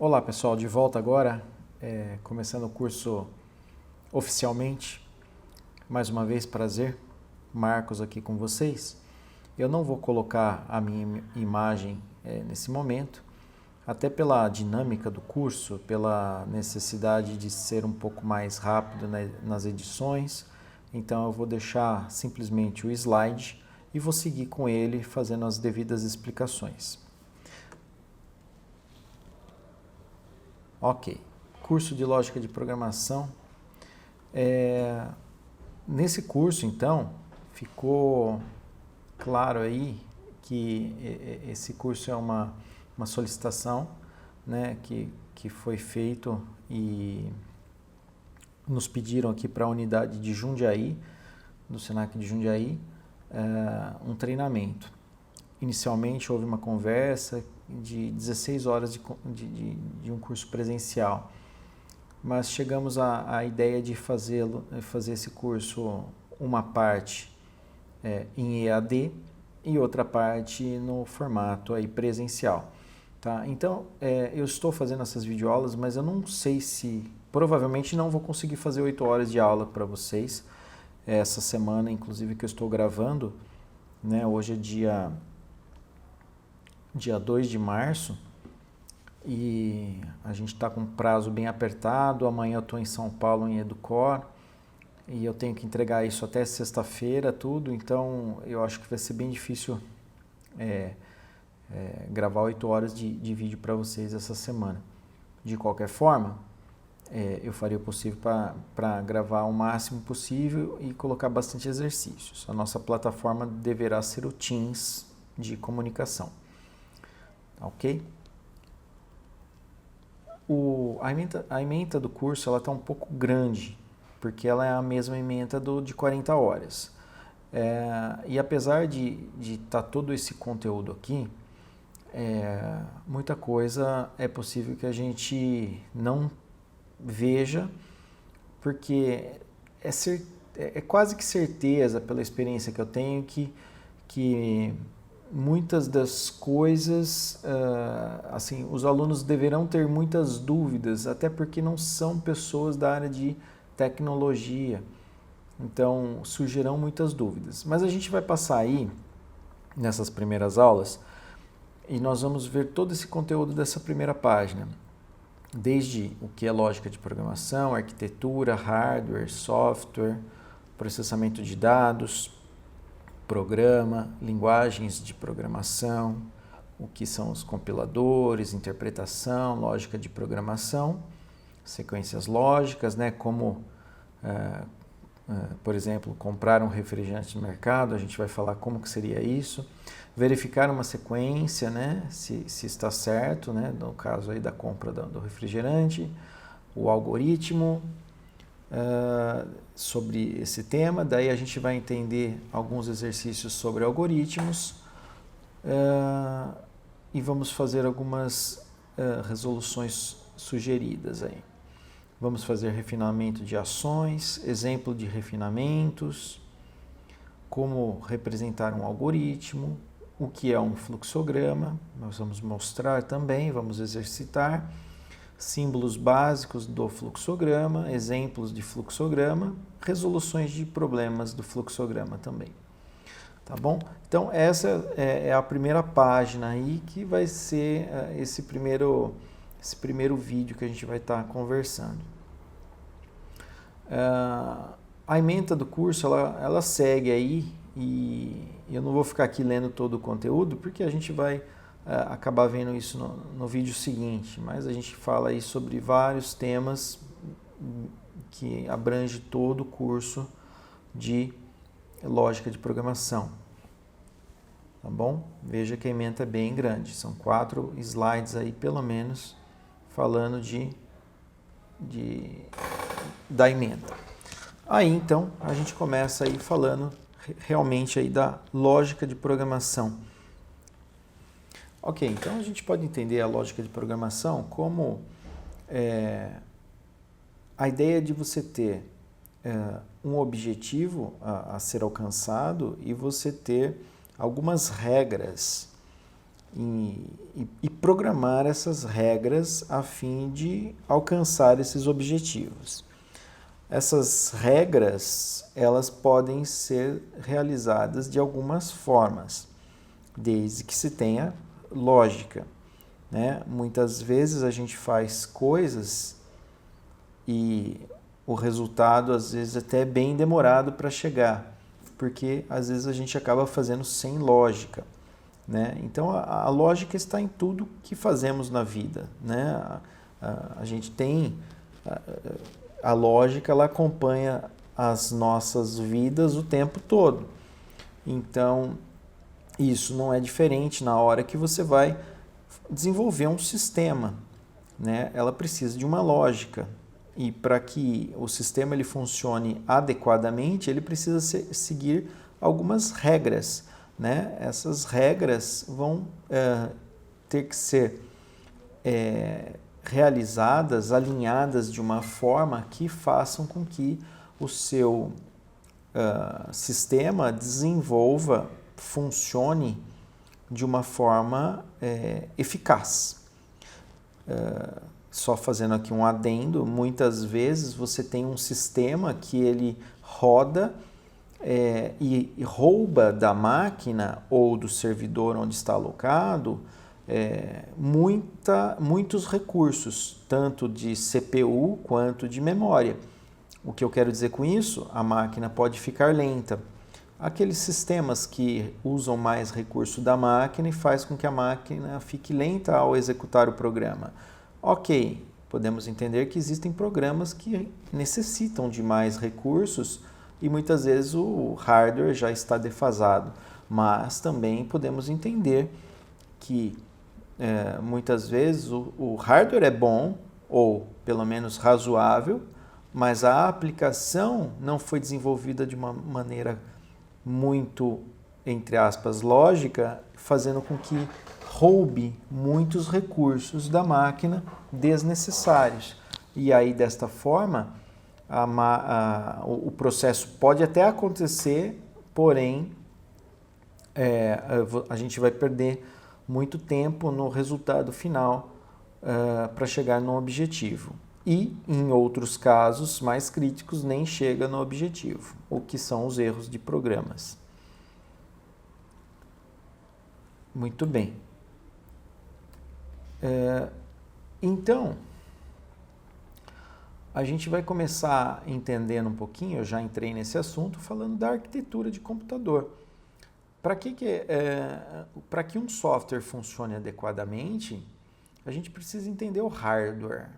Olá pessoal, de volta agora, começando o curso oficialmente. Mais uma vez, prazer, Marcos aqui com vocês. Eu não vou colocar a minha imagem nesse momento, até pela dinâmica do curso, pela necessidade de ser um pouco mais rápido nas edições. Então eu vou deixar simplesmente o slide e vou seguir com ele fazendo as devidas explicações. Ok, curso de lógica de programação. Nesse curso, então, ficou claro aí que esse curso é uma solicitação, né, que foi feito e nos pediram aqui para a unidade de Jundiaí, do Senac de Jundiaí, um treinamento. Inicialmente houve uma conversa de 16 horas de um curso presencial, mas chegamos à ideia de fazer esse curso, uma parte em EAD e outra parte no formato aí presencial. Tá? Então, eu estou fazendo essas videoaulas, mas eu não sei se, provavelmente não vou conseguir fazer 8 horas de aula para vocês essa semana, inclusive que eu estou gravando, né? Hoje é dia 2 de março e a gente está com um prazo bem apertado. Amanhã eu estou em São Paulo em Educor e eu tenho que entregar isso até sexta-feira, tudo, então eu acho que vai ser bem difícil gravar 8 horas de vídeo para vocês essa semana. De qualquer forma, eu faria o possível para gravar o máximo possível e colocar bastante exercícios. A nossa plataforma deverá ser o Teams de comunicação. Ok? A ementa do curso ela está um pouco grande, porque ela é a mesma ementa de 40 horas. E apesar de estar todo esse conteúdo aqui, muita coisa é possível que a gente não veja, porque é quase que certeza, pela experiência que eu tenho, que muitas das coisas, assim, os alunos deverão ter muitas dúvidas, até porque não são pessoas da área de tecnologia, então surgirão muitas dúvidas. Mas a gente vai passar aí, nessas primeiras aulas, e nós vamos ver todo esse conteúdo dessa primeira página, desde o que é lógica de programação, arquitetura, hardware, software, processamento de dados, programa, linguagens de programação, o que são os compiladores, interpretação, lógica de programação, sequências lógicas, né, como, por exemplo, comprar um refrigerante no mercado, a gente vai falar como que seria isso, verificar uma sequência, né, se está certo, né, no caso aí da compra do refrigerante, o algoritmo, sobre esse tema, daí a gente vai entender alguns exercícios sobre algoritmos e vamos fazer algumas resoluções sugeridas aí. Vamos fazer refinamento de ações, exemplo de refinamentos, como representar um algoritmo, o que é um fluxograma, nós vamos mostrar também, vamos exercitar, símbolos básicos do fluxograma, exemplos de fluxograma, resoluções de problemas do fluxograma também. Tá bom? Então, essa é a primeira página aí que vai ser esse primeiro vídeo que a gente vai estar conversando. A ementa do curso, ela segue aí e eu não vou ficar aqui lendo todo o conteúdo, porque a gente vai acabar vendo isso no vídeo seguinte, mas a gente fala aí sobre vários temas que abrange todo o curso de lógica de programação, tá bom? Veja que a ementa é bem grande, são 4 slides aí pelo menos falando da ementa. Aí então a gente começa aí falando realmente aí da lógica de programação. Ok, então a gente pode entender a lógica de programação como a ideia de você ter um objetivo a ser alcançado e você ter algumas regras e programar essas regras a fim de alcançar esses objetivos. Essas regras, elas podem ser realizadas de algumas formas, desde que se tenha lógica, né? Muitas vezes a gente faz coisas e o resultado às vezes até é bem demorado para chegar, porque às vezes a gente acaba fazendo sem lógica, né? Então a lógica está em tudo que fazemos na vida, né? A gente tem a lógica, ela acompanha as nossas vidas o tempo todo. Então isso não é diferente na hora que você vai desenvolver um sistema, né? Ela precisa de uma lógica. E para que o sistema ele funcione adequadamente, ele precisa seguir algumas regras, né? Essas regras vão ter que ser realizadas, alinhadas de uma forma que façam com que o seu sistema desenvolva, funcione de uma forma eficaz. Só fazendo aqui um adendo, muitas vezes você tem um sistema que ele roda e rouba da máquina ou do servidor onde está alocado muitos recursos, tanto de CPU quanto de memória. O que eu quero dizer com isso? A máquina pode ficar lenta. Aqueles sistemas que usam mais recurso da máquina e faz com que a máquina fique lenta ao executar o programa. Ok, podemos entender que existem programas que necessitam de mais recursos e muitas vezes o hardware já está defasado, mas também podemos entender que muitas vezes o hardware é bom ou pelo menos razoável, mas a aplicação não foi desenvolvida de uma maneira muito, entre aspas, lógica, fazendo com que roube muitos recursos da máquina desnecessários. E aí, desta forma, o processo pode até acontecer, porém, a gente vai perder muito tempo no resultado final para chegar no objetivo. E, em outros casos mais críticos, nem chega no objetivo, o que são os erros de programas. Muito bem. Então, a gente vai começar entendendo um pouquinho, eu já entrei nesse assunto, falando da arquitetura de computador. Para que um software funcione adequadamente, a gente precisa entender o hardware.